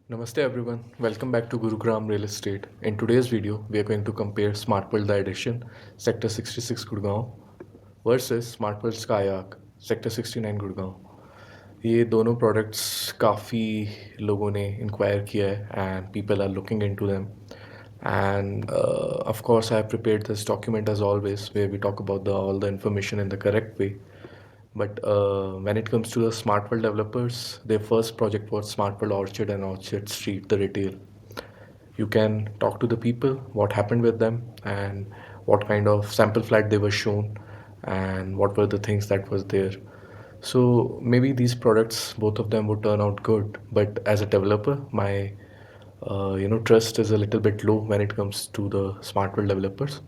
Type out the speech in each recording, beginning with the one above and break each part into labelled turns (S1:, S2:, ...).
S1: Namaste everyone, welcome back to Gurugram Real Estate. In today's video, we are going to compare Smart World The Edition, Sector 66 Gurgaon versus Smart World Skyac, Sector 69 Gurgaon. ये दोनों products काफ़ी लोगों ने inquire किया है and people are looking into them. And of course, I have prepared this document as always where we talk about all the information in the correct way. But when it comes to the Smart World developers, their first project was Smart World Orchard and Orchard Street, the retail. You can talk to the people, what happened with them, and what kind of sample flat they were shown, and what were the things that was there. So maybe these products, both of them would turn out good, but as a developer, my trust is a little bit low when it comes to the Smart World developers.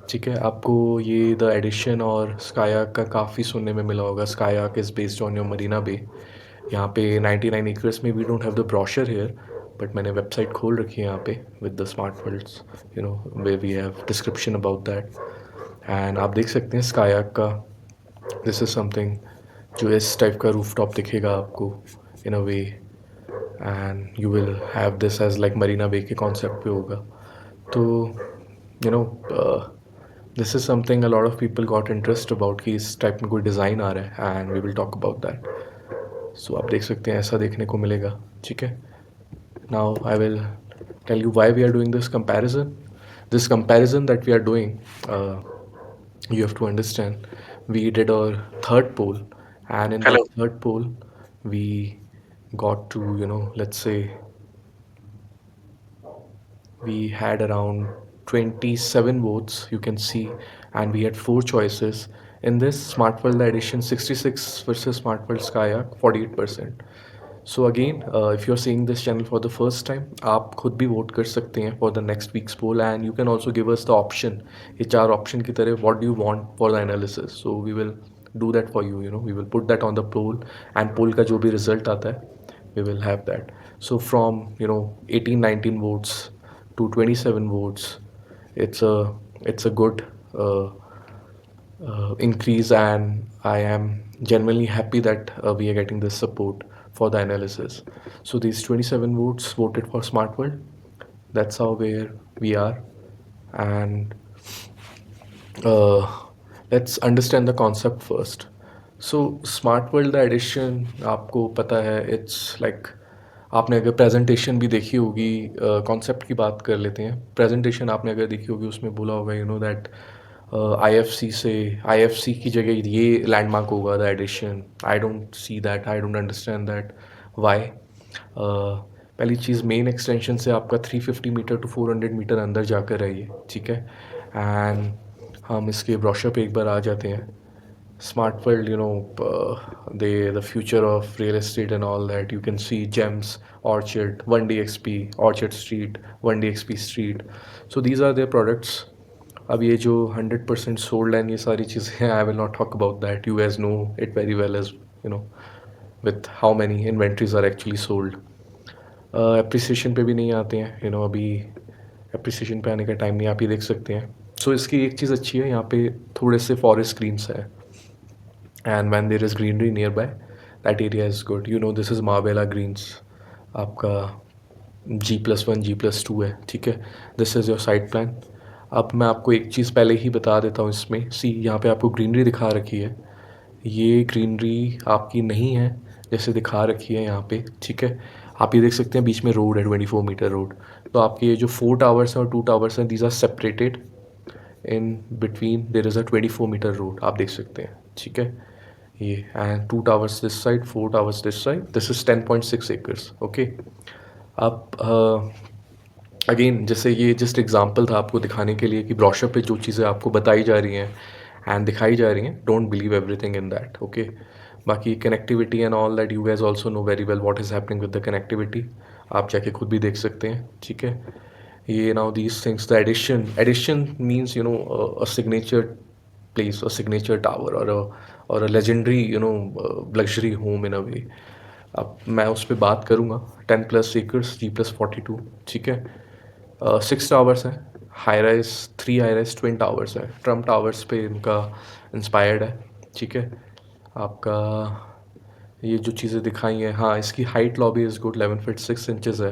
S1: ठीक है, आपको ये the addition और स्कायाक का काफ़ी सुनने में मिला होगा. Skyak is based on your Marina Bay. यहाँ पे 99 एकर्स में we don't have the brochure here, but मैंने वेबसाइट खोल रखी है यहाँ पे with the smart worlds, way we have description about that. And आप देख सकते हैं स्कायाक का. दिस इज़ समथिंग जो इस टाइप का रूफ टॉप दिखेगा आपको in a way, and you will have this as like Marina Bay के कॉन्सेप्ट पे होगा. तो you know this is something a lot of people got interest about कि इस टाइप में कोई डिज़ाइन आ रहा है, and we will talk about that. So आप देख सकते हैं ऐसा देखने को मिलेगा. ठीक है, now I will tell you why we are doing this comparison. This comparison that we are doing, you have to understand, we did our third poll, and in
S2: Hello.
S1: that third poll we got to, let's say we had around 27 votes, you can see, and we had four choices. In this Smart World edition, 66 versus Smart World Skyac, 48%. So again, if you're seeing this channel for the first time, आप खुद भी vote कर सकते हैं for the next week's poll, and you can also give us the option. ये चार option की तरह what do you want for the analysis. So we will do that for you. We will put that on the poll, and poll का जो भी result आता है, we will have that. So from 18-19 votes to 27 votes, it's a good increase, and I am genuinely happy that we are getting this support for the analysis. So these 27 votes voted for Smart World. That's how where we are, and uh, let's understand the concept first. So Smart World the edition, आपको पता है, it's like आपने अगर presentation भी देखी होगी, concept की बात कर लेते हैं. प्रेजेंटेशन आपने अगर देखी होगी, उसमें बोला होगा दैट आईएफसी की जगह ये लैंडमार्क होगा the edition. I don't see that, I don't understand that why. पहली चीज़, मेन एक्सटेंशन से आपका 350 मीटर टू 400 मीटर अंदर जाकर है ये. ठीक है, एंड हम इसके ब्रोशर पे एक बार आ जाते हैं. Smart World, the future of real estate and all that. You can see Gems, Orchard, 1DXP, Orchard Street, 1DXP Street. So these are their products. अब ये जो 100% sold and ये सारी चीज़ें हैं, I will not talk about that. You guys know it very well, as you know, with how many inventories are actually sold. Appreciation पे भी नहीं आते हैं, अभी एप्रिसिएशन पे आने का टाइम नहीं. आप ये देख सकते हैं. सो इसकी एक चीज़ अच्छी है, यहाँ पे थोड़े से फॉरेस्ट ग्रीन्स है, and when there is greenery nearby, that area is good. This is Marbella Greens. आपका G+1 G+2 है. ठीक है, this is your site plan. अब मैं आपको एक चीज़ पहले ही बता देता हूँ. इसमें सी, यहाँ पे आपको ग्रीनरी दिखा रखी है. ये ग्रीनरी आपकी नहीं है जैसे दिखा रखी है यहाँ पे. ठीक है, आप ये देख सकते हैं बीच में रोड है, 24 मीटर रोड. तो आपके ये जो 4 टावर्स हैं और 2 टावर्स हैं, these are separated. In between there is a 24 metre road, आप देख सकते हैं. ठीक है, ये and 2 towers this side, 4 towers this side. This is 10.6 acres. Okay, अब अगेन जैसे ये जस्ट एग्जांपल था आपको दिखाने के लिए कि ब्रोशर पे जो चीज़ें आपको बताई जा रही हैं एंड दिखाई जा रही हैं, don't believe everything in that. Okay, बाकी connectivity and all that, you guess also know very well what is happening with the connectivity. आप जाके खुद भी देख सकते हैं. ठीक है, ये now these things, the edition means a signature place, a signature tower, or a legendary luxury home in a way. अब मैं उस पर बात करूँगा. 10+ acres, G+42. ठीक है, 6 टावर्स हैं, high rise 3 high rise twin towers हैं. ट्रम्प टावर्स पे इनका इंस्पायर्ड है. ठीक है, आपका ये जो चीज़ें दिखाई हैं, हाँ, इसकी height lobby is good, 11 feet 6 inches है।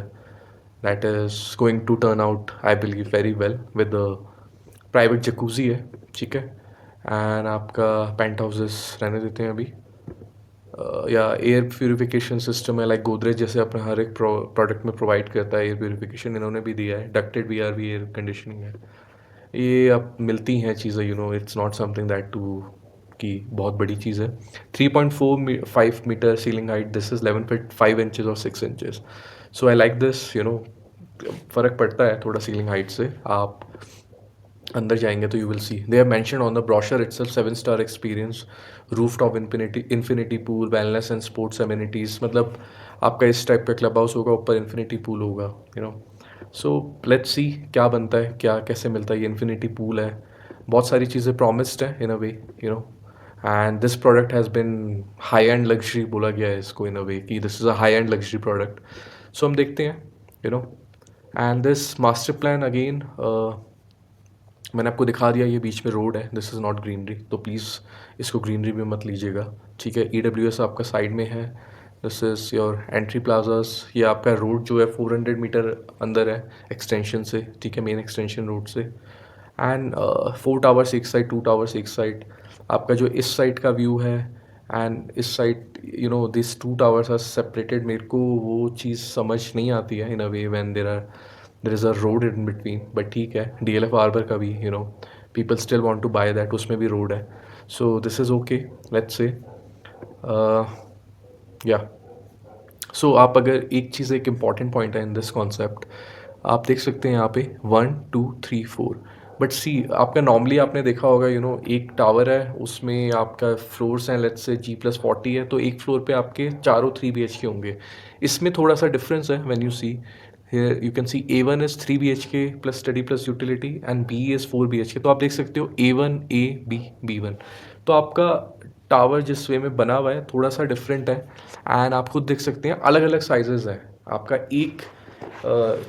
S1: That is going to turn out I believe very well with private jacuzzi है, ठीक है। एंड आपका पेंट हाउसेस रहने देते हैं अभी। या एयर प्यूरिफिकेशन सिस्टम है, लाइक गोदरेज जैसे अपने हर एक प्रोडक्ट में प्रोवाइड करता है एयर प्यूरिफिकेशन, इन्होंने भी दिया है। डक्टेड वीआरवी एयर कंडीशनिंग है। ये अब मिलती हैं चीज़ें, it's not something that to कि बहुत बड़ी चीज़ है। 3.45 metre ceiling height, this is 11 feet 5 inches और 6 inches. So I like this, फ़र्क पड़ता है थोड़ा सीलिंग हाइट से। आप अंदर जाएंगे तो you will see they have mentioned on the brochure itself 7 star experience, roof top infinity pool, wellness and sports amenities. मतलब आपका इस टाइप का क्लब हाउस होगा, ऊपर इन्फिनिटी पूल होगा, सो लेट्स सी क्या बनता है, क्या कैसे मिलता है। ये इन्फिनिटी पूल है, बहुत सारी चीज़ें प्रॉमिस्ड है in a way, you know and this product has been high end luxury बोला गया है इसको, इन अ वे कि this is a high end luxury product. So हम देखते हैं, you know and this master plan again, मैंने आपको दिखा दिया ये बीच में रोड है, दिस इज़ नॉट ग्रीनरी, तो प्लीज़ इसको ग्रीनरी में मत लीजिएगा, ठीक है। EWS आपका साइड में है, this is your entry plazas. ये आपका रोड जो है 400 मीटर अंदर है एक्सटेंशन से, ठीक है, मेन एक्सटेंशन रोड से। एंड 4 टावर्स एक साइड, 2 टावर्स एक साइड। आपका जो इस साइड का व्यू है एंड इस side, this 2 towers are separated. मेरे को वो चीज़ समझ नहीं आती है in a way when there is a road in between, but ठीक है। DLF हार्बर का भी people still want to buy that, उसमें भी रोड है। So this is okay, let's say या। सो आप अगर एक चीज़, एक इम्पॉर्टेंट पॉइंट है इन दिस कॉन्सेप्ट, आप देख सकते हैं यहाँ पे 1 2 3 4, बट सी आपका नॉर्मली आपने देखा होगा, एक टावर है, उसमें आपका फ्लोर्स हैं, लेट्स से G+40 है, तो एक फ्लोर पे आपके चारों 3 BHK होंगे। इसमें थोड़ा सा डिफरेंस है when you see here, you can C A1 is 3 BHK plus study plus utility and B is 4 BHK। तो आप देख सकते हो A1 A B B1। तो आपका टावर जिस वे में बना हुआ है थोड़ा सा डिफरेंट है, एंड आप खुद देख सकते हैं अलग अलग साइजेस हैं। आपका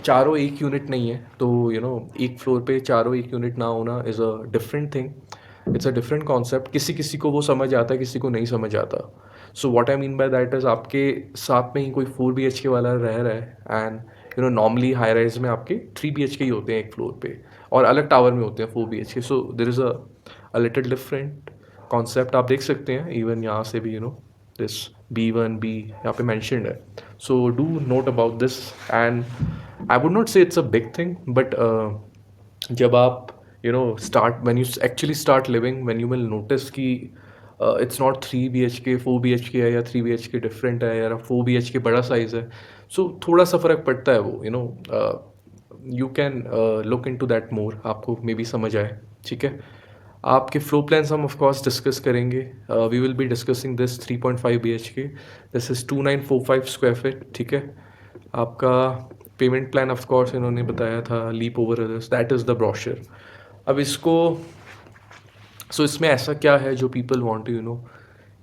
S1: चारों एक यूनिट नहीं है, तो एक फ्लोर पे चारों एक यूनिट ना होना is a different thing, it's a different concept. किसी किसी को वो समझ आता है, किसी को नहीं समझ आता। So what I mean by that is, आपके साथ में ही कोई 4 BHK वाला रह रहा है, एंड नॉर्मली हाई राइज में आपके 3 BHK ही होते हैं एक फ्लोर पे, और अलग टावर में होते हैं 4 BHK। So there is a little different concept. आप देख सकते हैं इवन यहाँ से भी, दिस B1 B यहाँ पे मैंशनड है। So do note about this, and I would not say it's a big thing, but जब आप start, when you actually start living, when you will notice कि इट्स नॉट 3 BHK 4 BHK है, या 3 BHK different है, या 4 BHK बड़ा size है। सो थोड़ा सा फ़र्क पड़ता है वो, you can look into that more, आपको मे बी समझ आए, ठीक है। आपके फ्लो प्लान्स हम ऑफ कोर्स डिस्कस करेंगे। We will be discussing this 3.5 BHK, this is 2945 square feet, ठीक है। आपका पेमेंट प्लान ऑफ कोर्स इन्होंने बताया था, leap over others, that is the brochure. अब इसको, सो इसमें ऐसा क्या है जो पीपल वांट टू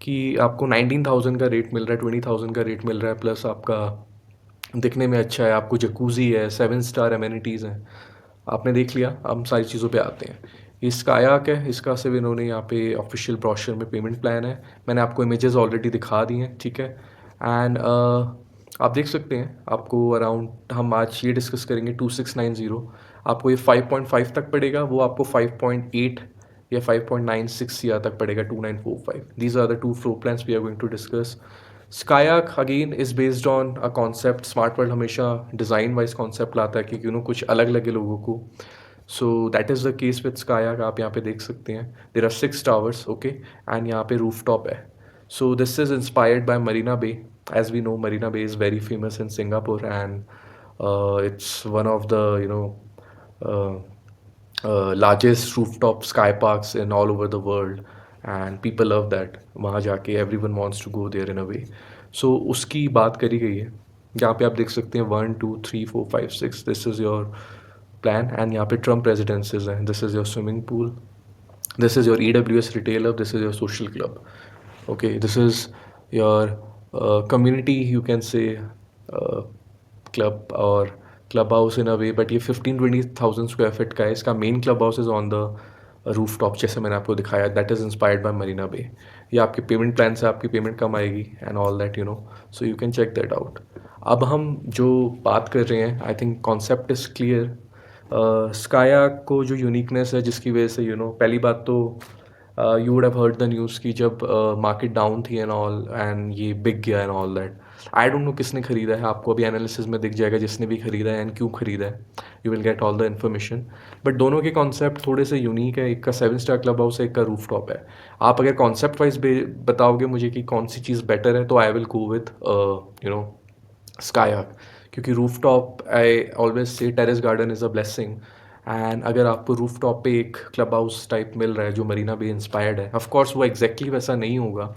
S1: कि आपको 19,000 का रेट मिल रहा है, 20,000 का रेट मिल रहा है, प्लस आपका दिखने में अच्छा है, आपको जकूज़ी है, 7 स्टार एमेनिटीज़ हैं, आपने देख लिया। हम सारी चीज़ों पे आते हैं। ये स्कायाक है, इसका सिर्फ इन्होंने यहाँ पे ऑफिशियल ब्रोशर में पेमेंट प्लान है, मैंने आपको इमेजेस ऑलरेडी दिखा दी हैं, ठीक है। एंड आप देख सकते हैं, आपको अराउंड, हम आज ये डिस्कस करेंगे 2690, आपको ये 5.5 तक पड़ेगा, वो आपको 5.8 या 5.96 या तक पड़ेगा 2945। These are the two floor plans we are going to discuss. Sky Arc again is based on a concept, Smart World हमेशा डिज़ाइन वाइज कॉन्सेप्ट लाता है कि कुछ अलग लगे लोगों को। So that is the case with Sky Arc. आप यहाँ पे देख सकते हैं there are 6 towers, okay, and यहाँ पे रूफ टॉप है। So this is inspired by Marina Bay, as we no Marina Bay is very famous in Singapore, and it's one of the largest rooftop sky parks in all over the world, and people love that, वहाँ जाके everyone wants to go there in a way। so उसकी बात करी गई है। यहाँ पे आप देख सकते हैं 1 2 3 4 5 6, this is your plan, and यहाँ पे ट्रम्प रेजिडेंसेज हैं, this is your swimming pool, this is your EWS retail hub, this is your social club, okay, this is your community, you can say, uh, club or club house in a way, but ये 15-20 thousand square feet का है। इसका main club house is on the roof top जैसे मैंने आपको दिखाया, that is inspired by Marina Bay. ये आपके पेमेंट प्लान से आपकी पेमेंट कम आएगी and all that, you know, so you can check that out. अब हम जो बात कर रहे हैं, I think concept is clear. स्काया को जो यूनिकनेस है जिसकी वजह से, यू नो, पहली बात तो you would have heard the news की जब मार्केट डाउन थी एंड ऑल एंड ये बिक गया and all that. I don't no किसने खरीदा है, आपको अभी एनालिसिस में दिख जाएगा जिसने भी खरीदा है एंड क्यों खरीदा है। You will get all the information. But दोनों के कॉन्सेप्ट थोड़े से यूनिक है, एक का 7 स्टार क्लब हाउस है, एक का रूफ टॉप है। आप अगर कॉन्सेप्ट वाइज बताओगे मुझे कि कौन सी चीज़ बेटर है, तो I will go with you know Sky, क्योंकि roof top, I always say terrace garden is a blessing. And अगर आपको रूफ टॉप पे एक क्लब हाउस टाइप मिल रहा है जो मरीना बे इंस्पायर्ड है, ऑफ कोर्स वो एग्जैक्टली वैसा नहीं होगा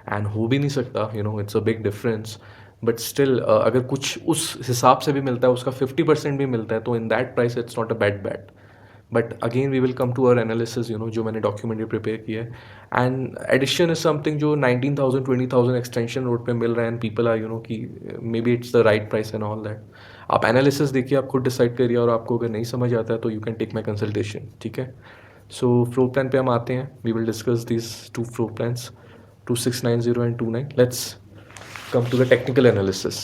S1: एंड हो भी नहीं सकता, you know, it's a big difference. But still अगर कुछ उस हिसाब से भी मिलता है, उसका 50% भी मिलता है, तो in that price it's not a bad bet. But again we will come to our analysis, you know, जो मैंने डॉक्यूमेंट्री प्रिपेयर किया है। एंड एडिशन इज समथिंग जो 19,000 20,000 एक्सटेंशन रोड पे मिल रहा है and people are, you know, कि maybe it's the right price and all that. आप एनालिसिस देखिए, आप खुद डिसाइड करिए, और आपको अगर नहीं समझ आता है तो you can take my consultation, ठीक है। सो फ्लोर प्लान पे हम आते हैं, we will discuss this two floor plans, 2690 and 29. Let's come to the technical analysis.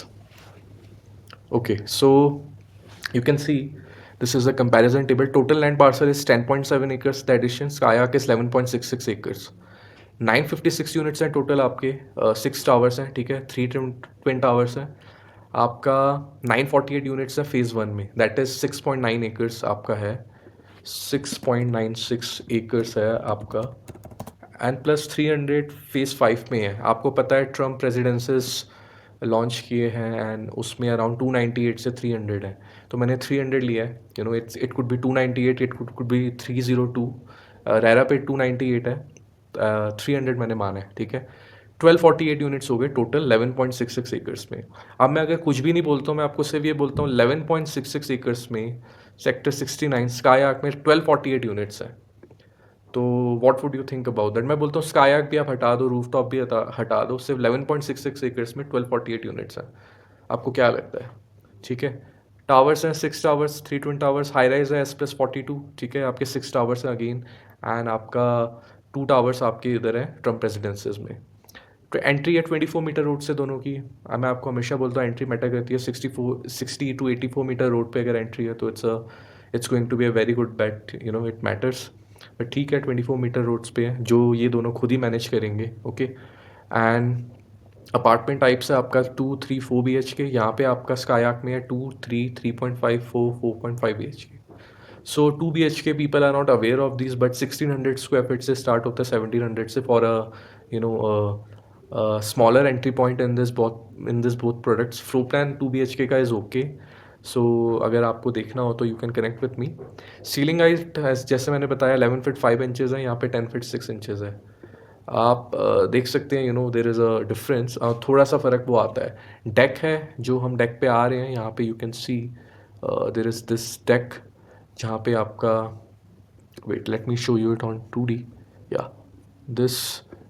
S1: Okay, so you can see this is a comparison table. Total land parcel is 10.7 acres. The addition Kayak is 11.66 acres. 956 units हैं total आपके, 6 towers हैं, ठीक है, 3 twin towers हैं आपका। 948 units हैं phase 1 में, that is 6.9 acres आपका है, 6.96 एकर्स है आपका। एंड प्लस 300 फेज़ 5 में है। आपको पता है ट्रम्प रेजिडेंसेस लॉन्च किए हैं एंड उसमें अराउंड 298 से 300 है, तो मैंने 300 लिया है, you know, it could be 298, it could be 302। RERA पे 298 है, 300 मैंने माना है, ठीक है। 1248 यूनिट्स हो गए टोटल 11.66 एकर्स में। अब मैं अगर कुछ भी नहीं बोलता हूँ, मैं आपको सिर्फ ये बोलता हूँ 11.66 एकर्स में सेक्टर 69 स्काई आर्क में 1248 यूनिट्स है। तो what would you think about that? मैं बोलता हूँ स्काई भी आप हटा दो, रूफ टॉप भी हटा दो, सिर्फ 11.66 एकर्स में 1248 यूनिट्स हैं। आपको क्या लगता है? ठीक है। टावर्स हैं 6 towers, 3 twin towers, high rise है S+42, ठीक है, आपके 6 टावर्स हैं अगेन। एंड आपका 2 टावर्स आपके इधर है ट्रम्प रेजिडेंसेज में। तो एंट्री है 24 मीटर रोड से दोनों की। मैं आपको हमेशा बोलता हूँ एंट्री मैटर करती है। 60 to 84 मीटर रोड पे अगर एंट्री है तो it's going to be a very good bet, you know, it matters. But ठीक है, 24 मीटर रोड्स पे है जो ये दोनों खुद ही मैनेज करेंगे, ओके। एंड अपार्टमेंट टाइप्स है आपका 2 3 4 BHK। यहाँ पे आपका स्कायाक में है 2 3 3.5 4 4.5 BHK। So 2 BHK people are not aware of this, but 1600 square feet से स्टार्ट होता है, 1700 से, for a, you know, smaller entry point in this both products. Floor plan 2 BHK का इज़ ओके। सो अगर आपको देखना हो तो you can connect with me. Ceiling height जैसे मैंने बताया 11 फीट 5 इंचज़ है, यहाँ पे 10 फीट 6 इंचज़ है। आप देख सकते हैं, you no, there is a difference, थोड़ा सा फ़र्क वो आता है। डेक है, जो हम डेक पे आ रहे हैं, यहाँ पे you can see there is this deck, जहाँ पे आपका, wait let me show you it on 2D, या दिस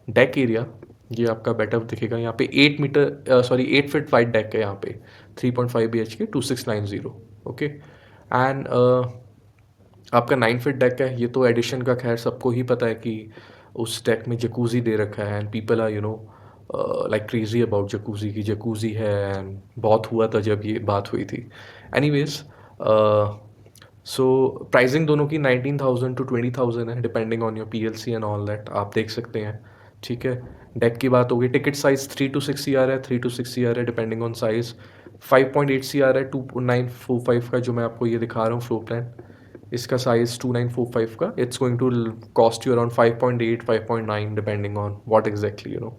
S1: डेक एरिया, ये आपका बेटर दिखेगा। यहाँ पे 8 metre, sorry 8 feet wide deck है यहाँ पे, 3.5 BHK 2690, ओके। एंड आपका 9 फीट डेक है, ये तो एडिशन का खैर सबको ही पता है कि उस डेक में जकूज़ी दे रखा है and people are, you know, like crazy about jacuzzi की जकूज़ी है एंड बहुत हुआ था जब ये बात हुई थी। एनीवेज, सो प्राइसिंग दोनों की 19,000 to 20,000 है, depending on your PLC and all that, आप देख सकते हैं, ठीक है। डेक की बात होगी, टिकट साइज़ 3 to 6 CR है, 3 to 6 CR है, डिपेंडिंग ऑन साइज़। 5.8 CR है 2945 का, जो मैं आपको ये दिखा रहा हूँ फ्लोर प्लान, इसका साइज़ 2945 का। It's going to cost you around 5.8 5.9 depending on what exactly, you know.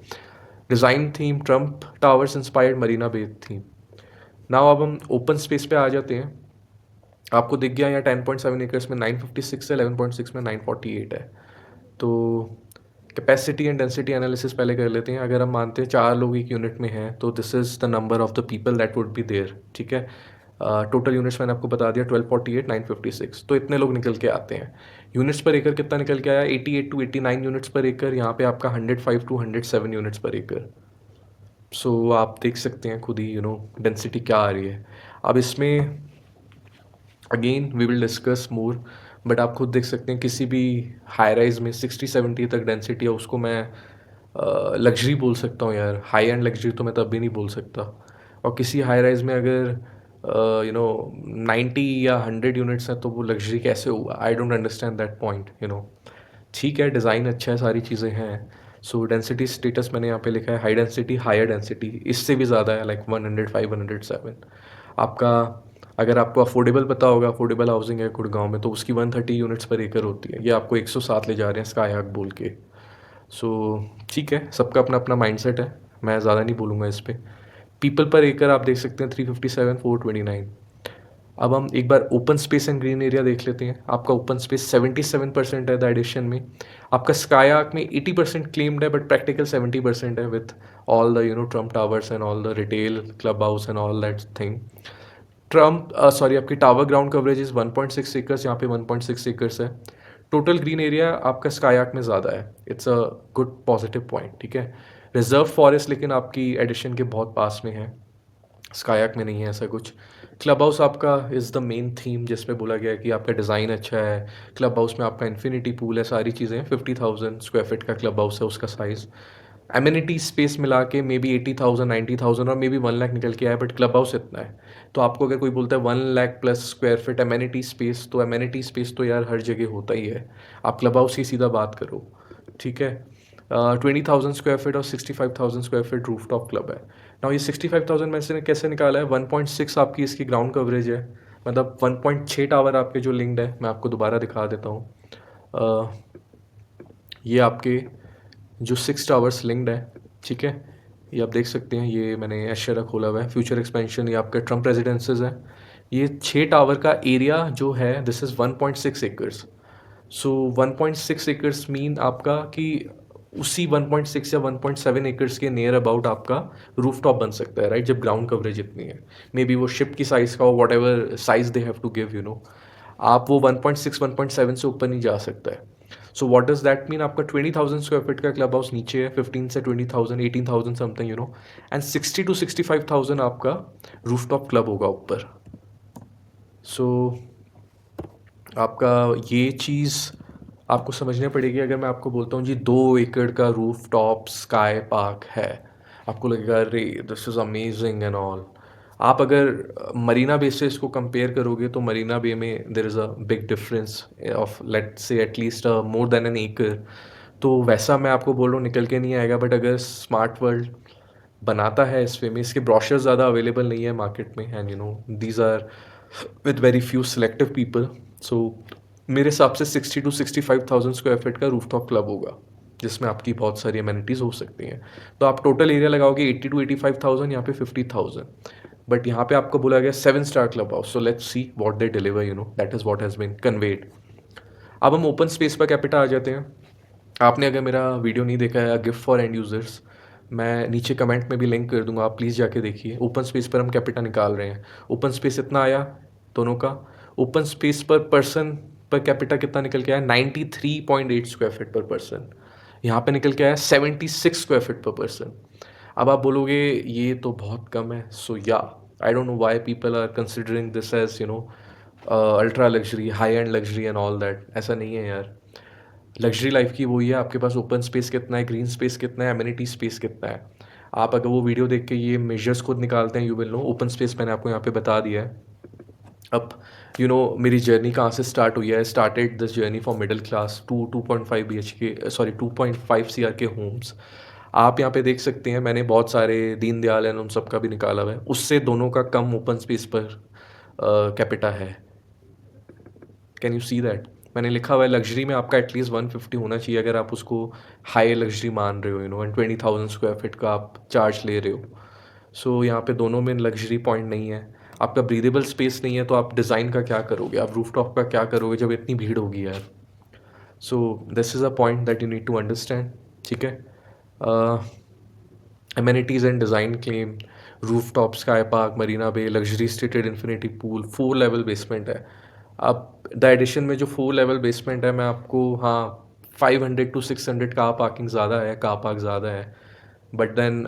S1: Design theme Trump towers inspired Marina Bay theme. Now अब हम ओपन स्पेस पे आ जाते हैं। आपको दिख गया यहाँ 10.7 एकर्स में 956 है, 11.6 में 948 है। तो कैपेसिटी एंड डेंसिटी एनालिसिस पहले कर लेते हैं। अगर हम मानते हैं 4 लोग एक यूनिट में हैं, तो this is the number of the people that would be there, ठीक है। टोटल यूनिट्स मैंने आपको बता दिया 1248 956, तो इतने लोग निकल के आते हैं। यूनिट्स पर एकड़ कितना निकल के आया? 88 to 89 यूनिट्स पर एकड़। यहाँ पे आपका 105 to 107 यूनिट्स पर एकड़। सो आप देख सकते हैं खुद ही, यू नो, डेंसिटी क्या आ रही है। अब इसमें again we will discuss more, but आप खुद देख सकते हैं किसी भी हाई राइज़ में 60-70 तक डेंसिटी है, उसको मैं लग्ज़री बोल सकता हूँ यार। हाई एंड लग्ज़री तो मैं तब भी नहीं बोल सकता। और किसी हाई राइज़ में अगर 90 या 100 यूनिट्स हैं, तो वो लग्ज़री कैसे हुआ? आई डोंट अंडरस्टैंड दैट पॉइंट। ठीक है, डिज़ाइन अच्छा है, सारी चीज़ें हैं। सो डेंसिटी स्टेटस मैंने यहाँ पे लिखा है हाई डेंसिटी, हायर डेंसिटी, इससे भी ज़्यादा है, लाइक 100, 507। आपका अगर आपको अफोर्डेबल पता होगा, अफोर्डेबल हाउसिंग है गुड़गाँव में, तो उसकी 130 यूनिट्स पर एकड़ होती है। ये आपको 107 ले जा रहे हैं स्काई हक बोल के। सो ठीक है, सबका अपना-अपना माइंडसेट है, मैं ज़्यादा नहीं बोलूँगा इस पे। पीपल पर एकड़ आप देख सकते हैं 357, 429। अब हम एक बार open space and green area देख लेते हैं। आपका ओपन स्पेस 77% है द एडिशन में। आपका स्काई आर्क में 80% क्लेम्ड है, बट प्रैक्टिकल 70% है, with all the Trump towers and all the retail club house and all that thing. Sorry, आपकी tower ground coverage is 1.6 acres, यहाँ पे 1.6 एकर्स है। टोटल ग्रीन एरिया आपका स्काई आर्क में ज़्यादा है। It's a good positive point, ठीक है। रिजर्व फॉरेस्ट लेकिन आपकी एडिशन के बहुत पास में है, स्कायक में नहीं है ऐसा कुछ। क्लब हाउस आपका इज़ द मेन थीम, जिसमें बोला गया है कि आपका डिज़ाइन अच्छा है। क्लब हाउस में आपका इन्फिनिटी पूल है, सारी चीज़ें हैं। 50,000 स्क्वायर फीट का क्लब हाउस है, उसका साइज़। एमिनिटी स्पेस मिला के मे बी 80,000, 90,000 और मे बी 1 लाख निकल के आए, बट क्लब हाउस इतना है। तो आपको अगर कोई बोलता है 1 lakh plus square feet amenity space, तो एमिनिटी स्पेस तो यार हर जगह होता ही है। आप क्लब हाउस की सीधा बात करो, ठीक है। 20,000 स्क्वायर फीट और 65,000 square feet roof top club है। नाउ ये 65,000 में से कैसे निकाला है? 1.6 आपकी इसकी ग्राउंड कवरेज है, मतलब 1.6 टावर आपके जो लिंक्ड है। मैं आपको दोबारा दिखा देता हूँ। ये आपके जो 6 टावर्स लिंक्ड है, ठीक है। ये आप देख सकते हैं, ये मैंने एशेरा खोला हुआ है, फ्यूचर एक्सपेंशन, ये आपका ट्रम्प रेजिडेंसेज है। ये 6 टावर का एरिया जो है, this is 1.6 acres. So 1.6 acres mean आपका कि उसी 1.6 या 1.7 एकर्स के नियर अबाउट आपका रूफटॉप बन सकता है, राइट, जब ग्राउंड कवरेज इतनी है। मे बी वो शिप की साइज़ का हो, whatever size they have to give. आप वो 1.6 1.7 से ऊपर नहीं जा सकता है। So what does that mean? आपका 20,000 स्क्वायर फीट का क्लब हाउस नीचे है, 15 से 20,000, 18,000 समथिंग। एंड 60 to 65,000 आपका रूफटॉप क्लब होगा ऊपर। सो आपका ये चीज़ आपको समझनी पड़ेगी। अगर मैं आपको बोलता हूँ जी 2 एकड़ का रूफ टॉप स्काई पार्क है, आपको लगेगा अरे this is amazing and all. आप अगर मरीना बे से इसको कंपेयर करोगे, तो मरीना बे में there is a big difference of let's say at least more than an एकड़। तो वैसा मैं आपको बोल रहा हूँ निकल के नहीं आएगा, बट अगर स्मार्ट वर्ल्ड बनाता है इस वे में, इसके ब्रोशर्स ज़्यादा अवेलेबल नहीं है मार्केट में, and these are with very few selective people. So मेरे हिसाब से 60 to 65,000 स्क्वायर फीट का रूफटॉप क्लब होगा, जिसमें आपकी बहुत सारी अमेनिटीज़ हो सकती हैं। तो आप टोटल एरिया लगाओगे 80 to 85,000, यहाँ पे 50,000। बट यहाँ पे आपको बोला गया 7 star club house. So let's see what they deliver, that is what has been conveyed. अब हम ओपन स्पेस पर कैपिटा आ जाते हैं। आपने अगर मेरा वीडियो नहीं देखा है, गिफ्ट फॉर एंड यूज़र्स, मैं नीचे कमेंट में भी लिंक कर दूंगा, आप प्लीज़ जाके देखिए। ओपन स्पेस पर हम कैपिटा निकाल रहे हैं। ओपन स्पेस इतना आया दोनों का। ओपन स्पेस पर पर्सन पर कैपिटा कितना निकल के आया? 93.8 स्क्वायर फीट पर पर्सन। यहाँ पे निकल के आया 76 स्क्वायर फीट पर पर्सन। अब आप बोलोगे ये तो बहुत कम है। सो या I don't know why people are considering this as ultra luxury, high end luxury and all that. ऐसा नहीं है यार। लग्जरी लाइफ की वही है, आपके पास ओपन स्पेस कितना है, ग्रीन स्पेस कितना है, एमिनिटी स्पेस कितना है। आप अगर वो वीडियो देख के ये मेजर्स खुद निकालते हैं, you will know. Open space मैंने आपको यहाँ पे बता दिया है। अब मेरी जर्नी कहाँ से स्टार्ट हुई है? Started this journey for middle class, 2.5 BHK, sorry 2.5 CR के होम्स। आप यहाँ पे देख सकते हैं, मैंने बहुत सारे दीन दयाल एंड उन सब का भी निकाला हुआ है, उससे दोनों का कम ओपन स्पेस पर कैपिटा है। Can you see that? मैंने लिखा हुआ है लग्जरी में आपका एटलीस्ट 150 होना चाहिए, अगर आप उसको हाई लग्जरी मान रहे हो, एंड 20,000 स्क्वायर फीट का आप चार्ज ले रहे हो। सो यहाँ पे दोनों में लग्जरी पॉइंट नहीं है। आपका ब्रीदेबल स्पेस नहीं है, तो आप डिज़ाइन का क्या करोगे? आप रूफटॉप का क्या करोगे जब इतनी भीड़ होगी यार? So this is a point that you need to understand, ठीक है। amenities and design claim, rooftop sky park, Marina Bay, luxury stated infinity pool, 4 level basement है। अब द एडिशन में जो 4 लेवल बेसमेंट है, मैं आपको, हाँ, 500 to 600 कार पार्किंग ज़्यादा है, कार पार्क ज़्यादा है। बट देन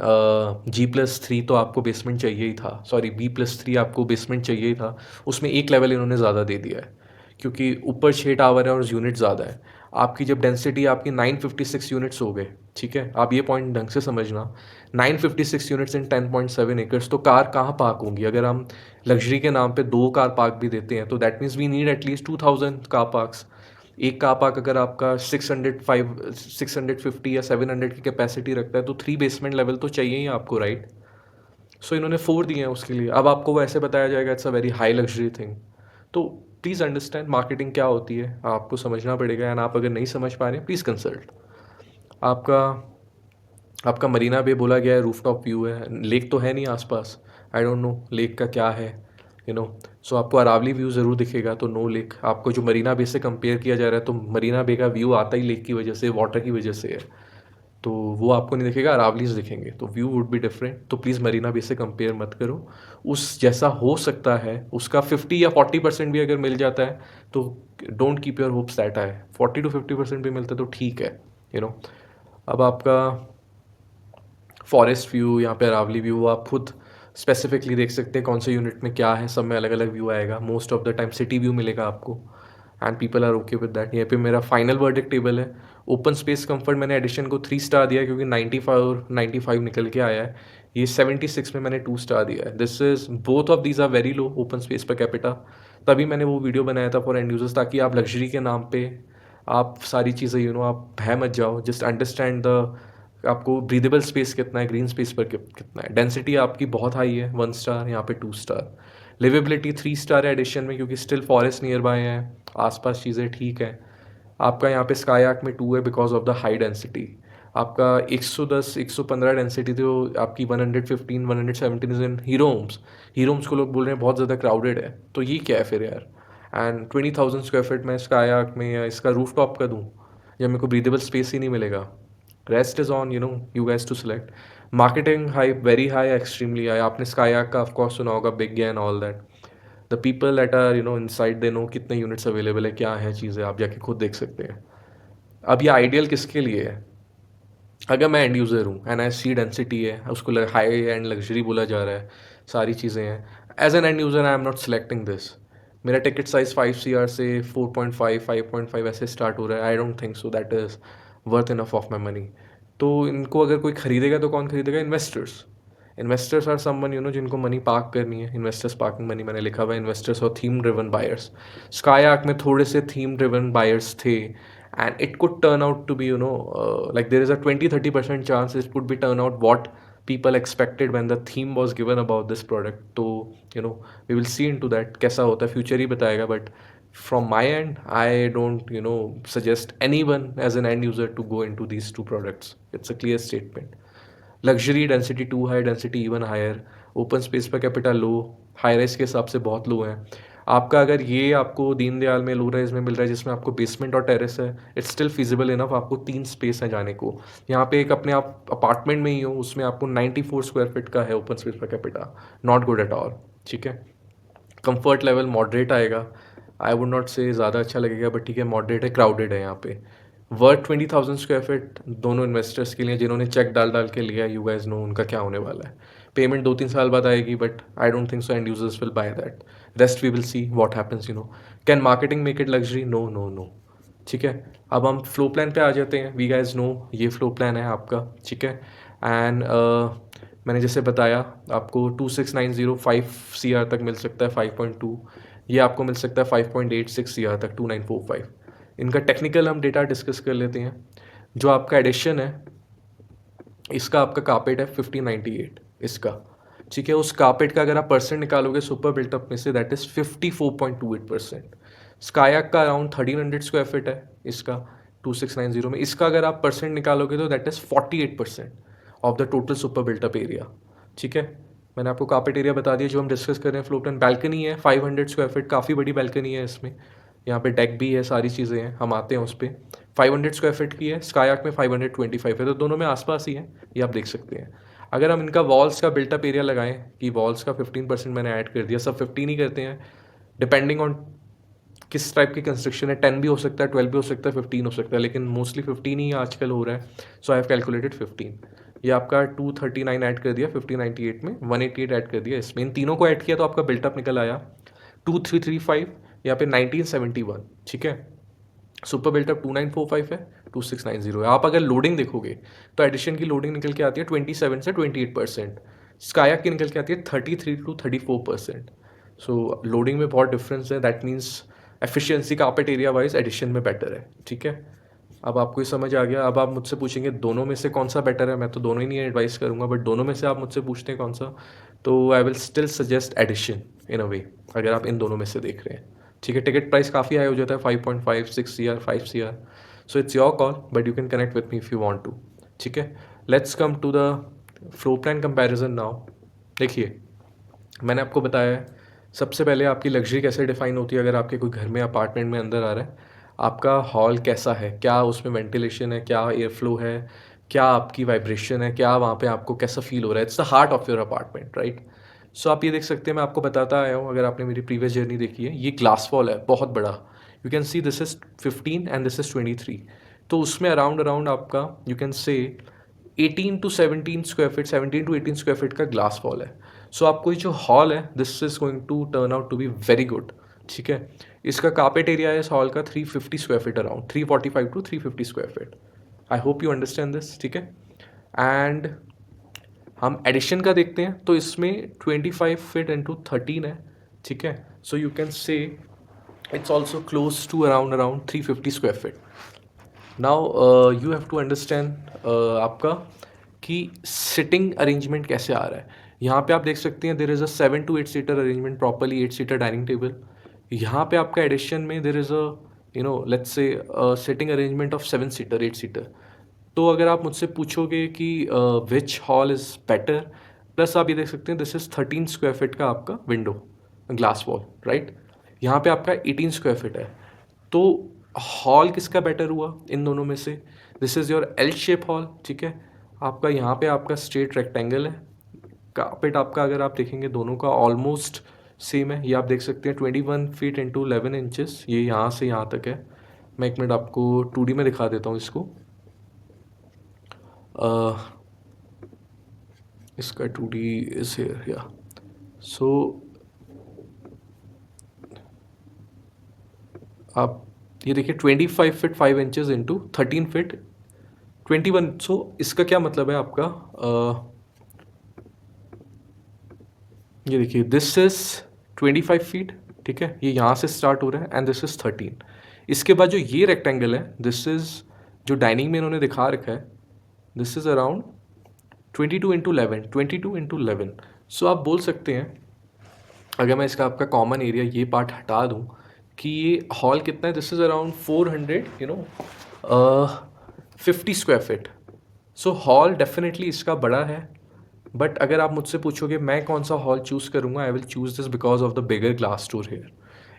S1: G+3 तो आपको बेसमेंट चाहिए ही था, सॉरी B+3 आपको बेसमेंट चाहिए ही था। उसमें एक लेवल इन्होंने ज़्यादा दे दिया है, क्योंकि ऊपर 6 टावर है और यूनिट ज़्यादा है। आपकी जब डेंसिटी आपकी 956 यूनिट्स हो गए, ठीक है? आप ये पॉइंट ढंग से समझना, 956 यूनिट्स इन 10.7 एकर्स, तो कार कहाँ पार्क होंगी? अगर हम लग्ज़री के नाम पे 2 कार पार्क भी देते हैं, तो that means we need at least 2000 car parks. एक कार पार्क अगर आपका 650 या 700 की कैपेसिटी रखता है, तो 3 बेसमेंट लेवल तो चाहिए ही आपको, राइट? सो इन्होंने 4 दिए हैं उसके लिए। अब आपको वो ऐसे बताया जाएगा it's a very high luxury thing. तो प्लीज़ अंडरस्टैंड मार्केटिंग क्या होती है, आपको समझना पड़ेगा। एंड आप अगर नहीं समझ पा रहे हैं, प्लीज़ कंसल्ट। आपका आपका मरीना बे बोला गया है, रूफटॉप व्यू है, लेक तो है नहीं आसपास। आई डोंट नो लेक का क्या है, यू नो। सो आपको अरावली व्यू ज़रूर दिखेगा, तो नो लेक। आपको जो मरीना बे से कंपेयर किया जा रहा है, तो मरीना बे का व्यू आता ही लेक की वजह से, वाटर की वजह से है। तो वो आपको नहीं दिखेगा, अरावलीज दिखेंगे, तो व्यू वुड बी डिफरेंट। तो प्लीज़ मरीना बे से कंपेयर मत करो। उस जैसा हो सकता है उसका 50 या 40% भी अगर मिल जाता है, तो don't keep your hopes that high. 40 to 50% भी मिलता है तो ठीक है, यू नो। अब आपका फॉरेस्ट व्यू, यहाँ पे अरावली व्यू, आप खुद स्पेसिफिकली देख सकते हैं कौन से यूनिट में क्या है। सब में अलग अलग व्यू आएगा। Most of the time city view मिलेगा आपको, and people are okay with that. यहाँ पे मेरा फाइनल वर्डिक्ट टेबल है। ओपन स्पेस कंफर्ट मैंने एडिशन को 3 स्टार दिया, क्योंकि 95 निकल के आया है। ये 76 में मैंने 2 स्टार दिया है। This is both of these are very low open space per capita. तभी मैंने वो वीडियो बनाया था फॉर एंड यूजर्स, ताकि आप लग्जरी के नाम पे आप सारी चीज़ें, यू नो, आप भय मत जाओ। जस्ट अंडरस्टैंड द आपको ब्रीदेबल स्पेस कितना है, ग्रीन स्पेस पर कितना है। डेंसिटी आपकी बहुत हाई है, 1 स्टार, यहाँ पे 2 स्टार। लिवेबिलिटी 3 स्टार है एडिशन में, क्योंकि स्टिल फॉरेस्ट नियर बाय है, आसपास चीज़ें ठीक है। आपका यहाँ पे स्काई में 2 है because of the high density. आपका 110 115 डेंसिटी, तो आपकी 115 117 is in Hero Homes. Hero Homes को लोग बोल रहे हैं बहुत ज़्यादा क्राउडेड है, तो ये क्या है फिर यार? एंड 20,000 स्क्वायर फीट में स्काई में या इसका रूफ टॉप का दूँ, या मेरे को ब्रीदेबल स्पेस ही नहीं मिलेगा? Rest is on, you know, you guess to select. Marketing high, very high, extremely high. आपने स्काई का ऑफ कोर्स सुना होगा, big and all that. The people that are, you know, inside, they know कितने units available है, क्या है चीज़ें, आप जाके खुद देख सकते हैं। अब ये आइडियल किसके लिए है? अगर मैं एंड यूज़र हूँ एंड आई सी डेंसिटी है, उसको हाई एंड लग्जरी बोला जा रहा है, सारी चीज़ें हैं। As an end user I am not selecting this. मेरा टिकट साइज़ 5 CR से 4.5 5.5 ऐसे स्टार्ट हो रहा है। I don't think so that is worth enough of my money. तो इनको अगर कोई खरीदेगा तो कौन खरीदेगा? Investors. Investors are someone, you know, जिनको मनी पार्क करनी है। इन्वेस्टर्स पार्किंग मनी मैंने लिखा हुआ है। इन्वेस्टर्स और theme driven buyers. Sky Arc में थोड़े से थीम ड्रिवन बायर्स थे, and it could turn out to be, you know, like there is a 20-30% chance it could be turn out what people expected when the theme was given about this product. तो you know, we will see into that कैसा होता है, future ही बताएगा। But from my end I don't, you know, suggest anyone as an end user to go into these two products. It's a clear statement. Luxury density 2 high, density even higher. Open space per capita low, high rise के हिसाब से बहुत लो है। आपका अगर ये आपको दीनदयाल में लो राइज में मिल रहा है, जिसमें आपको बेसमेंट और टेरेस है, इट्स स्टिल फिजिबल इनफ। आपको 3 स्पेस है जाने को। यहाँ पे एक अपने आप अपार्टमेंट में ही हो, उसमें आपको 94 स्क्वायर फीट का है open space per capita. Not good at all, ठीक है। कंफर्ट लेवल मॉडरेट आएगा। आई वुड नॉट से ज़्यादा अच्छा लगेगा, बट ठीक है, मॉडरेट है, क्राउडेड है यहाँ पे। वर्थ 20,000 स्क्वायर फीट दोनों इन्वेस्टर्स के लिए, जिन्होंने चेक डाल डाल के लिया, यू गाइस नो उनका क्या होने वाला है। पेमेंट 2-3 साल बाद आएगी, but I don't think so and users will buy that. Rest we will see what happens, you know. Can marketing make it luxury? No no no. ठीक है। अब हम फ्लो प्लान पे आ जाते हैं। वी गाइस नो ये flow plan है आपका, ठीक है। एंड मैंने जैसे बताया आपको 26,905 CR तक मिल सकता है, 5.2। ये आपको मिल सकता है 5.86 CR तक, 2945। इनका टेक्निकल हम डेटा डिस्कस कर लेते हैं। जो आपका एडिशन है, इसका आपका कारपेट है 1598 इसका, ठीक है। उस कारपेट का अगर आप परसेंट निकालोगे सुपर बिल्टअप में से, दैट इज़ 54.28%। स्कायक का अराउंड 1300 स्क्वायर फीट है इसका, 2690 में। इसका अगर आप परसेंट निकालोगे तो that is 48% of the total super built up area, ठीक है। मैंने आपको कारपेट एरिया बता दिया। जो हम डिस्कस कर रहे हैं फ्लोर प्लान, बैल्कनी है 500 स्क्वायर फीट, काफ़ी बड़ी बैल्कनी है इसमें। यहाँ पे डेक भी है, सारी चीज़ें हैं, हम आते हैं उस पर। 500 स्क्वायर फीट की है, स्कायक में 525 है, तो दोनों में आसपास ही है, ये आप देख सकते हैं। अगर हम इनका वॉल्स का बिल्टअप एरिया लगाएं, कि वॉल्स का 15% मैंने ऐड कर दिया, सब 15 ही करते हैं, डिपेंडिंग ऑन किस टाइप की कंस्ट्रक्शन है। 10 भी हो सकता है, 12 भी हो सकता है, 15 हो सकता है, लेकिन मोस्टली 15 ही आजकल हो रहा है। सो आई हैव कैलकुलेटेड 15। ये आपका 239 ऐड कर दिया 1598 में, 188 ऐड कर दिया इसमें। इन तीनों को ऐड किया तो आपका बिल्टअप निकल आया 2335 यहाँ पे 1971, ठीक है। सुपर बिल्टअप 2945 है, 2690 है। आप अगर लोडिंग देखोगे तो एडिशन की लोडिंग निकल के आती है 27 से 28%, स्काया की निकल के आती है 33 टू 34%। सो लोडिंग में बहुत डिफरेंस है, that means efficiency carpet area wise edition में बेटर है, ठीक है। अब आपको ये समझ आ गया। अब आप मुझसे पूछेंगे दोनों में से कौन सा बेटर है, मैं तो दोनों ही नहीं एडवाइस करूंगा, बट दोनों में से आप मुझसे पूछते हैं कौन सा, तो I will still suggest Edition in a way, अगर आप इन दोनों में से देख रहे हैं, ठीक है। टिकट प्राइस काफ़ी हाई हो जाता है, 5.5 6 CR 5 CR, so it's your call, but you can connect with me if you want to, ठीक है। Let's come to the floor plan comparison now. देखिए, मैंने आपको बताया है सबसे पहले आपकी लग्जरी कैसे डिफाइन होती है अगर आपके कोई घर में अपार्टमेंट में अंदर आ रहा है। आपका हॉल कैसा है, क्या उसमें वेंटिलेशन है, क्या एयर फ्लो है, क्या आपकी वाइब्रेशन है, क्या वहाँ पे आपको कैसा फील हो रहा है। It's the heart of your apartment, right. So आप ये देख सकते हैं, मैं आपको बताता आया हूँ, अगर आपने मेरी प्रीवियस जर्नी देखी है, ये ग्लास वॉल है बहुत बड़ा। You can see this is 15 and this is 23। तो उसमें अराउंड अराउंड आपका you can say 18 to 17 square feet, 17 to 18 square feet का ग्लास वॉल है। सो आपको ये जो हॉल है this is going to turn out to be very good, ठीक है। इसका कार्पेट एरिया है इस हॉल का 350 square feet, around 345 to 350 square feet. I hope you understand this, ठीक है। एंड हम एडिशन का देखते हैं तो इसमें 25 फीट इंटू 13 है, ठीक है। So you can say it's also close to around around 350 square feet. Now you have to understand आपका कि सिटिंग अरेंजमेंट कैसे आ रहा है। यहाँ पे आप देख सकते हैं there is a 7 to 8 seater arrangement, properly 8 seater dining table. यहाँ पे आपका एडिशन में there is a let's say sitting arrangement of 7 seater 8 seater. तो अगर आप मुझसे पूछोगे कि which hall is better, plus आप ये देख सकते हैं दिस इज़ 13 स्क्वायर फीट का आपका विंडो ग्लास वॉल, राइट। यहाँ पे आपका 18 स्क्वायर फीट है। तो हॉल किसका बेटर हुआ इन दोनों में से? This is your L shape hall, ठीक है। आपका यहाँ पे आपका स्ट्रेट रेक्टेंगल है। कार्पेट आपका अगर आप देखेंगे दोनों का ऑलमोस्ट सेम है। ये आप देख सकते हैं 21 फीट इंटू 11 इंचेस, ये यहाँ से यहाँ तक है। मैं एक मिनट आपको 2D में दिखा देता हूँ इसको। इसका 2D इज हियर, या सो आप ये देखिए 25 फीट 5 इंचेस इंटू 13 फीट 21। सो इसका क्या मतलब है आपका, ये देखिए दिस इज 25 फीट, ठीक है। ये यहाँ से स्टार्ट हो रहा है एंड दिस इज 13। इसके बाद जो ये रेक्टेंगल है दिस इज जो डाइनिंग में इन्होंने दिखा रखा है, this is around 22 into 11, 22 into 11। सो आप बोल सकते हैं, अगर मैं इसका आपका कॉमन एरिया ये पार्ट हटा दूँ, कि ये हॉल कितना है, this is around 400 50 square feet. So hall definitely इसका बड़ा है, बट अगर आप मुझसे पूछोगे मैं कौन सा हॉल चूज़ करूँगा, I will choose this because of the bigger glass door here.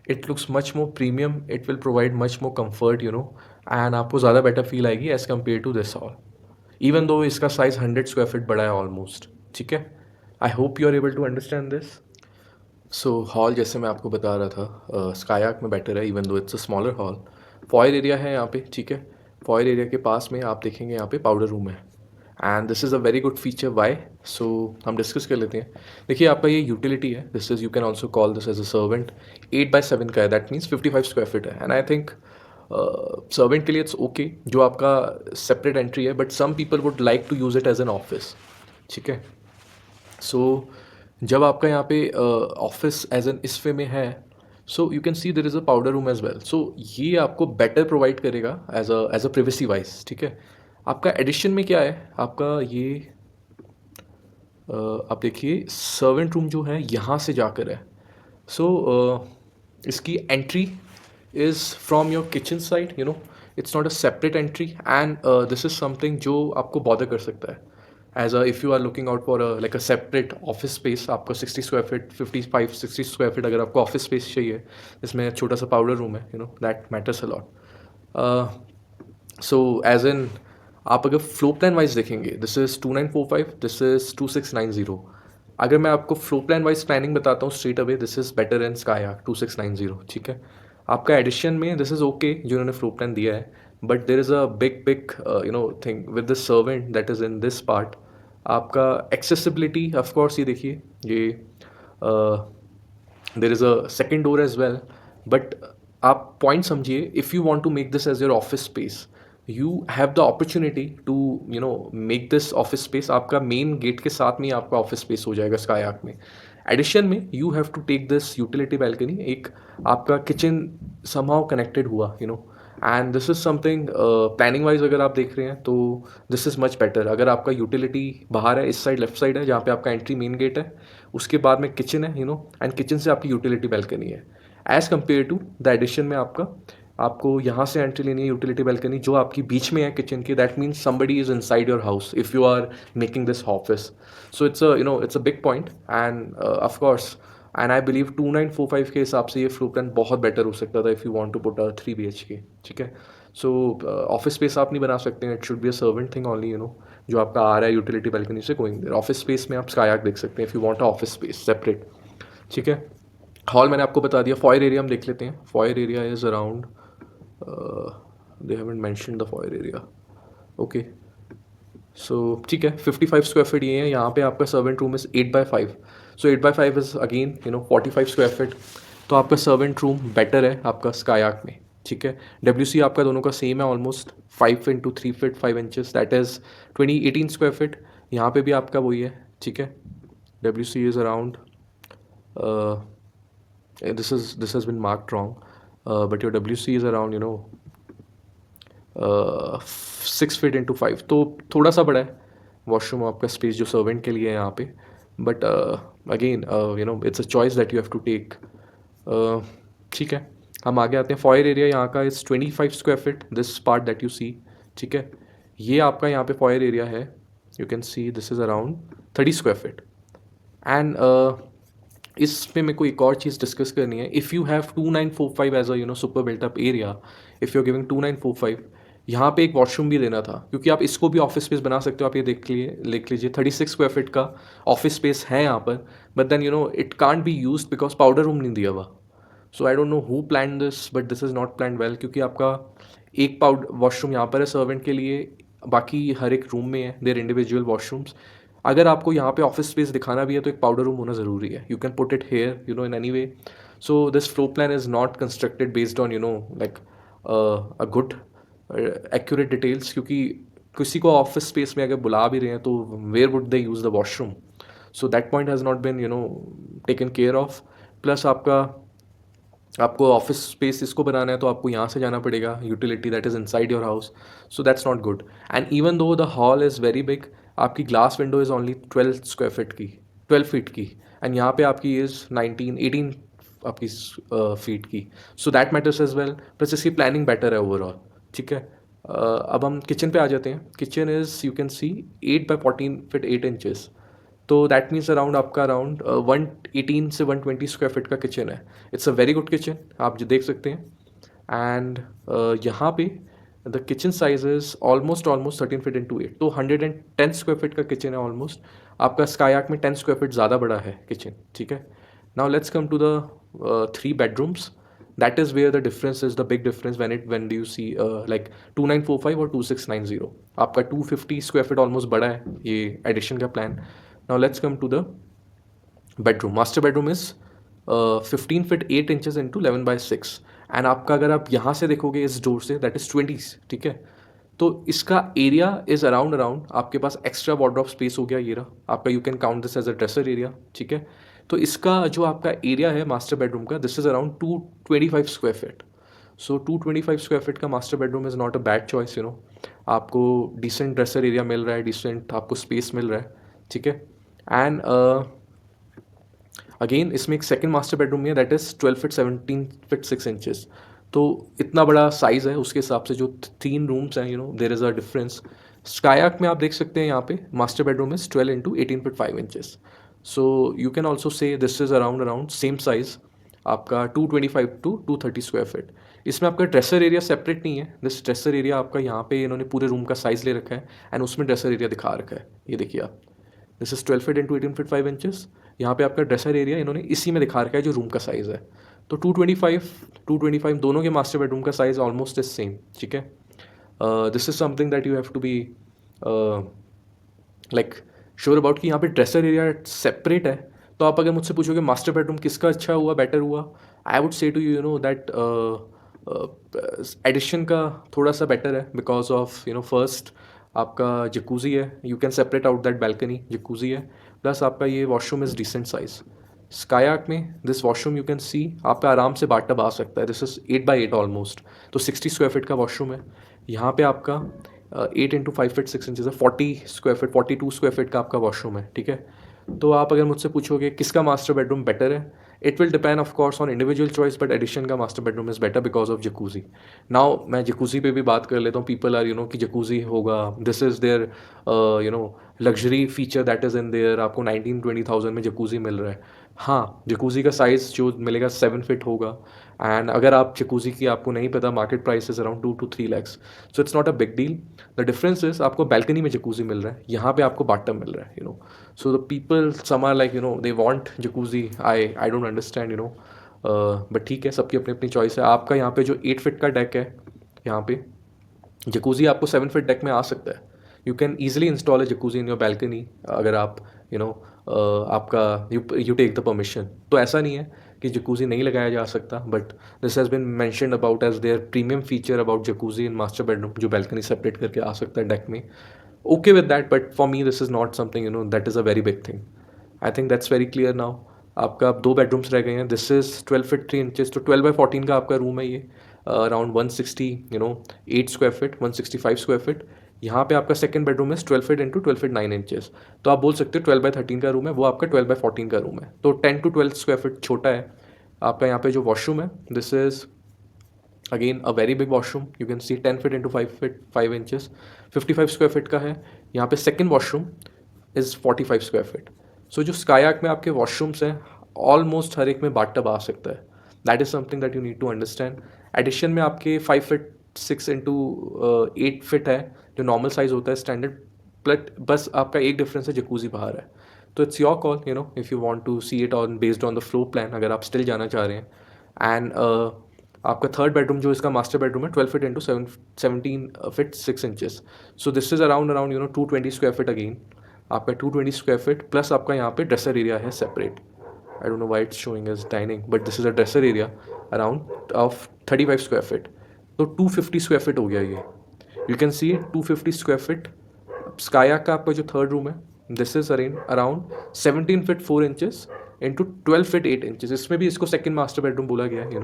S1: It looks much more premium, it will provide much more comfort, and आपको ज़्यादा बेटर फील आएगी as compare to this hall, even though इसका size 100 square feet बड़ा है almost, ठीक है। I hope you are able to understand this. So hall जैसे मैं आपको बता रहा था स्कायाक में बेटर है, even though it's a smaller hall. Foyer area है यहाँ पे, ठीक है। फॉयर एरिया के पास में आप देखेंगे यहाँ पे पाउडर रूम है, and this is a very good feature. Why? So हम डिस्कस कर लेते हैं। देखिए आपका ये यूटिलिटी है, this is you can also call this as a servant. 8x7 का है, दैट मीन्स 55 स्क्वायर फीट है, एंड आई थिंक सर्वेंट के लिए इट्स ओके जो आपका सेपरेट एंट्री है, but some people would like to use it as an office, ठीक है। सो जब आपका यहाँ पे ऑफिस एज एन इस वे में है, so you can see there is a powder room as well. So ये आपको बेटर प्रोवाइड करेगा एज अ प्रिवेसी वाइज, ठीक है। आपका एडिशन में क्या है, आपका ये आप देखिए सर्वेंट रूम जो है यहाँ से जाकर है। सो इसकी entry is from your kitchen side, it's not a separate entry, and this is something जो आपको बॉदर कर सकता है as a if you are looking out for like a separate office space. आपको 60 स्क्वायर फीट 55 60 स्क्वायर फीट अगर आपको office space चाहिए, इसमें छोटा सा पाउडर रूम है, that matters a lot. So as in आप अगर फ्लो प्लान वाइज देखेंगे, दिस इज़ 2945, दिस इज़ 2690। अगर मैं आपको फ्लो प्लान वाइज प्लानिंग बताता हूँ straight away, this is better and स्काया 2690, ठीक है। आपका एडिशन में दिस इज़ ओके जो उन्होंने फ्लो प्लान दिया है, but there is a big big thing with the servant that is in this part. आपका एक्सेसिबिलिटी ऑफकोर्स, ये देखिए ये there is a second door as well, but आप पॉइंट समझिए, if you want to make this as your office space, you have the opportunity to make this office space. आपका main gate के साथ में ही आपका ऑफिस स्पेस हो जाएगा sky में। एडिशन में you have to take this utility balcony, एक आपका किचन समहाउ कनेक्टेड हुआ, and this is something planning wise अगर आप देख रहे हैं तो दिस इज़ मच बेटर। अगर आपका यूटिलिटी बाहर है, इस साइड लेफ्ट साइड है, जहाँ पे आपका एंट्री मेन गेट है, उसके बाद में किचन है, एंड किचन से आपकी यूटिलिटी बैल्कनी है, as compare to the edition में आपको यहाँ से एंट्री लेनी है यूटिलिटी बैल्कनी जो आपकी बीच में है किचन के। That means somebody is inside your house if you are making this office. So it's a big point, and of course, and I believe 2945 के हिसाब से ये फ्लोर प्लान बहुत बेटर हो सकता था if you want to put a 3 BHK। ठीक है, सो ऑफिस स्पेस आप नहीं बना सकते हैं, it should be a servant thing only, जो आपका आ रहा है यूटिलिटी बैल्कनी से गोइंग देयर। ऑफिस स्पेस में आप स्काई देख सकते हैं if you want a office space separate. ठीक है, हॉल मैंने आपको बता दिया। फॉयर एरिया हम देख लेते हैं। Foyer area is around, they haven't mentioned the foyer area. Okay, so ठीक है, 55 स्क्वायर फीट ये है। यहाँ पे आपका servant room is 8x5, so 8x5 is again 45 square feet. तो आपका सर्वेंट रूम बेटर है आपका स्काई में। ठीक है, WC आपका दोनों का सेम है almost, 5 × 3 feet 5 inches, that is 18 square feet. यहाँ पे भी आपका वही है। ठीक है, WC is around, this has been marked wrong, but your WC is around 6 feet into 5, तो थोड़ा सा बड़ा है वॉशरूम आपका स्पेस जो सर्वेंट के लिए है यहाँ पे। But again it's a choice that you have to take. ठीक है, हम आगे आते हैं। फॉयर एरिया यहाँ का is 25 square feet, this part that you see. ठीक है, ये आपका यहाँ पे फॉयर एरिया है, you can see this is around 30 square feet. And इसमें मेरे को एक और चीज़ डिस्कस करनी है। If you have 2945 as a super built up area, if you are giving 2945, यहाँ पे एक वॉशरूम भी देना था, क्योंकि आप इसको भी ऑफिस स्पेस बना सकते हो। आप ये लिख लीजिए 36 स्क्वायर फीट का ऑफिस स्पेस है यहाँ पर, but then it can't be use because powder room नहीं दिया हुआ। So I don't know who plan this, but this is not plan well, क्योंकि आपका एक पाउडर वॉशरूम यहाँ पर है सर्वेंट के लिए, बाकी हर एक रूम में है देयर इंडिविजुअल वॉशरूम्स। अगर आपको यहाँ पे ऑफिस स्पेस दिखाना भी है तो एक पाउडर रूम होना ज़रूरी है। You can put it here in any way. So this flow plan is not constructed based on like a good accurate details, क्योंकि किसी को ऑफिस स्पेस में अगर बुला भी रहे हैं तो where would they use the washroom. So that point has not been taken care of. Plus आपको ऑफिस स्पेस इसको बनाना है तो आपको यहाँ से जाना पड़ेगा utility that is inside your house. So that's not good, and even though the hall is very big, आपकी glass window is only 12 feet की, एंड यहाँ पे आपकी इज़ 18 आपकी फीट की। So that matters as well, plus इसकी planning better है overall. ठीक है, अब हम किचन पे आ जाते हैं। Kitchen is you can C 8x14 feet 8 inches, तो दैट मीन्स अराउंड आपका अराउंड 118 से 120 स्क्वायर फीट का किचन है। It's a very good kitchen, आप जो देख सकते हैं। एंड यहाँ पे the kitchen size is almost 13 feet into 8, तो 110 स्क्वायर फीट का किचन है ऑलमोस्ट। आपका स्काई में 10 स्क्वायर फीट ज़्यादा बड़ा है किचन। ठीक है, now let's come to the 3 bedrooms। That is where the difference is the big difference when do you see like 2945 और 2690। आपका 250 स्क्वायर फीट ऑलमोस्ट बड़ा है ये एडिशन का plan. Now let's come to the bedroom. Master bedroom is 15 feet 8 inches into 11/6, and आपका अगर आप यहाँ से देखोगे इस डोर से दैट इज़ 20। ठीक है, तो इसका एरिया इज़ अराउंड आपके पास एक्स्ट्रा वार्डरोब स्पेस हो गया ये रहा आपका, you can count this as a dresser area. ठीक है, तो इसका जो आपका एरिया है मास्टर बेडरूम का, this is around 225 square feet. So 225 square feet का master bedroom is not a bad choice. आपको डिसेंट ड्रेसर एरिया मिल रहा है, डिसेंट आपको स्पेस मिल रहा है। ठीक है, एंड अगेन इसमें एक सेकंड मास्टर बेडरूम है that is 12 feet 17 feet 6 inches. तो इतना बड़ा साइज़ है, उसके हिसाब से जो 3 रूम्स हैं देर इज़ अ डिफरेंस। स्कायाक में आप देख सकते हैं यहाँ पे master bedroom is 12 into 18 feet 5 inches. So you can also say this is around same size आपका 225 to 230 स्क्वायर फीट। इसमें आपका ड्रेसर एरिया सेपरेट नहीं है। दिस ड्रेसर एरिया आपका यहाँ पे इन्होंने पूरे रूम का साइज़ ले रखा है, एंड उसमें ड्रेसर एरिया दिखा रखा है, ये देखिए आप। This is 12 feet into 18 feet 5 inches. यहाँ पे आपका ड्रेसर एरिया इन्होंने इसी में दिखा रखा है जो रूम का साइज़ है। तो 225 दोनों के मास्टर बेडरूम का साइज़ ऑलमोस्ट इज सेम। ठीक है, this is something that you have to be like sure about कि यहाँ पे ड्रेसर एरिया सेपरेट है। तो आप अगर मुझसे पूछोगे मास्टर बेडरूम किसका अच्छा हुआ, बेटर हुआ, I would say to you know that edition का थोड़ा सा बेटर है बिकॉज ऑफ फर्स्ट आपका जकूजी है, you can separate out that balcony, jacuzzi है, प्लस आपका ये वॉशरूम इज़ डिसेंट साइज। स्कायाक में this washroom you can see आप पे आराम से बाथ टब आ सकता है, दिस इज़ 8x8 ऑलमोस्ट, तो 60 स्क्वायर फीट का वॉशरूम है। यहाँ पे आपका 8 इंटू 5 फीट 6 इंचज़ है, 40 स्क्वायर फीट 42 स्क्वायर फीट का आपका वॉशरूम है, ठीक है। तो आप अगर मुझसे पूछोगे किसका मास्टर बेडरूम बेटर है, it will depend of course on individual choice, but Edition का master bedroom is better because of jacuzzi. Now मैं जकूजी पे भी बात कर लेता हूँ, पीपल आर कि जकूजी होगा, this is there you know luxury feature that is in there, आपको 19-20 थाउजेंड में जकूजी मिल रहा है। हाँ, जकूजी का साइज़ जो मिलेगा 7 फीट होगा, एंड अगर आप जकूजी की आपको नहीं पता, market price is around 2 to 3 lakhs, so it's not a big deal. The difference is आपको बैल्कनी में जकूजी मिल रहा है, यहाँ पे आपको बाथ टब मिल रहा है, so the people some are like they want jacuzzi, I don't understand but ठीक है, सबकी अपनी अपनी चॉइस है। आपका यहाँ पे जो 8 फीट का डेक है, यहाँ पे जकूजी आपको 7 फीट डेक में आ सकता है, you can easily install a jacuzzi in your balcony, अगर आप आपका यू टेक द परमिशन। तो ऐसा नहीं है कि जकूजी नहीं लगाया जा सकता, but this has been mentioned about as their premium feature about jacuzzi in master bedroom, जो बैल्कनी सेपरेट करके आ सकता है डेक में। Okay with that, but for me this is not something that is a very big thing. I think that's very clear now. आपका अब 2 bedrooms रह गए हैं, दिस इज़ 12 फीट 3 इंचेस, तो 12x14 का आपका रूम है ये, around 160 8 square feet 165 square feet. यहाँ पे आपका सेकंड बेडरूम है 12 फीट इंटू 12 फीट 9 इंचेस, तो आप बोल सकते हो 12x13 का रूम है, वो आपका 12x14 का रूम है, तो 10 to 12 स्क्वायर फीट छोटा है। आपका यहाँ पे जो वॉशरूम है, this is again a very big washroom, you can see 10 feet into 5 feet 5 inches, 55 square feet का है। यहाँ पे second washroom is 45 square feet. So जो स्कायाक में आपके वॉशरूम्स हैं, ऑलमोस्ट हर एक में बाथ टब आ सकता है, that is something that you need to understand. Edition में आपके 5 फीट 6 इंटू 8 फीट है, जो नॉर्मल साइज़ होता है स्टैंडर्ड, बट बस आपका एक डिफरेंस है, जकूजी बाहर है। तो it's your call, if you want to see it on based on the floor plan, अगर आप स्टिल जाना चाह रहे हैं। एंड आपका थर्ड बेडरूम जो इसका मास्टर बेडरूम है, 12 feet into 17 feet 6 inches, so this is around around 220 square feet again. आपका 220 स्क्वायर फीट प्लस आपका यहाँ पे ड्रेसर एरिया है separate, I don't know why it's showing as dining, but this is a dresser area around of 35 square feet, तो 250 square feet हो गया ये। You can see 250 square feet. स्काया का आपका जो थर्ड रूम है, this is around 17 feet 4 inches into 12 feet 8 inches, इसमें भी इसको सेकंड मास्टर बेडरूम बोला गया है,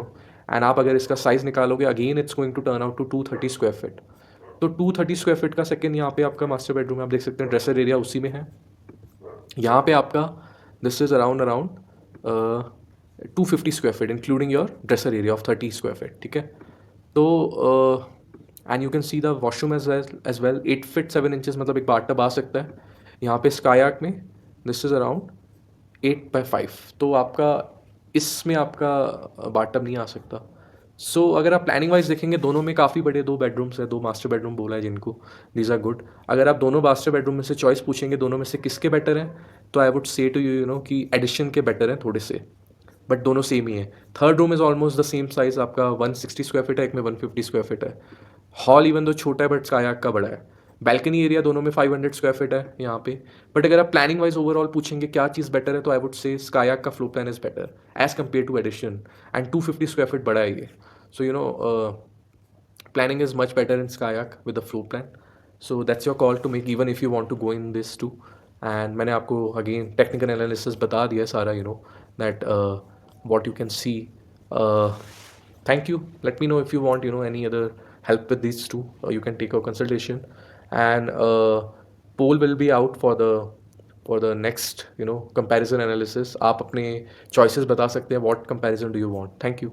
S1: एंड आप अगर इसका साइज निकालोगे again it's going to turn out to 230 square feet. तो 230 स्क्वायर फीट का सेकंड यहाँ पे आपका मास्टर बेडरूम है, आप देख सकते हैं ड्रेसर एरिया उसी में है। यहाँ पे आपका this is around around 250 square feet including your dresser area of 30 square feet, ठीक है। तो and you can see the washroom as well 8 feet 7 inches, मतलब एक बाथ टब आ सकता है। यहाँ पे स्कायाक में दिस इज़ अराउंड 8x5, तो आपका इसमें आपका बाथ टब नहीं आ सकता। सो अगर आप प्लानिंग वाइज देखेंगे, दोनों में काफ़ी बड़े 2 बेडरूम्स हैं, 2 मास्टर बेडरूम बोला है जिनको, दीज आर गुड। अगर आप दोनों मास्टर बेडरूम में से चॉइस पूछेंगे दोनों में से किसके बेटर हैं, तो आई वुड से टू कि एडिशन के बेटर हैं थोड़े से, बट दोनों सेम ही है। Third room is almost the same size, आपका 160 स्क्वायर फीट है, एक में 150 स्क्वायर फीट है। हॉल इवन दो छोटा है बट स्कायाक का बड़ा है। बैल्कनी एरिया दोनों में 500 स्क्वायर फीट है यहाँ पे। बट अगर आप प्लानिंग वाइज ओवरऑल पूछेंगे क्या चीज़ बेटर है, तो आई वुड से स्कायाक का floor plan is better as compare to edition, and 250 square feet बड़ा है ये। सो planning is much better in Skyac with the floor plan. So that's your call to make, even if you want to go in this too. And मैंने आपको again technical analysis बता दिया सारा, that what you can see. Uh, Thank you. Let me know if you want any other help with these two. You can take a consultation, and poll will be out for the next comparison analysis. आप अपने choices बता सकते हैं, what comparison do you want. Thank you.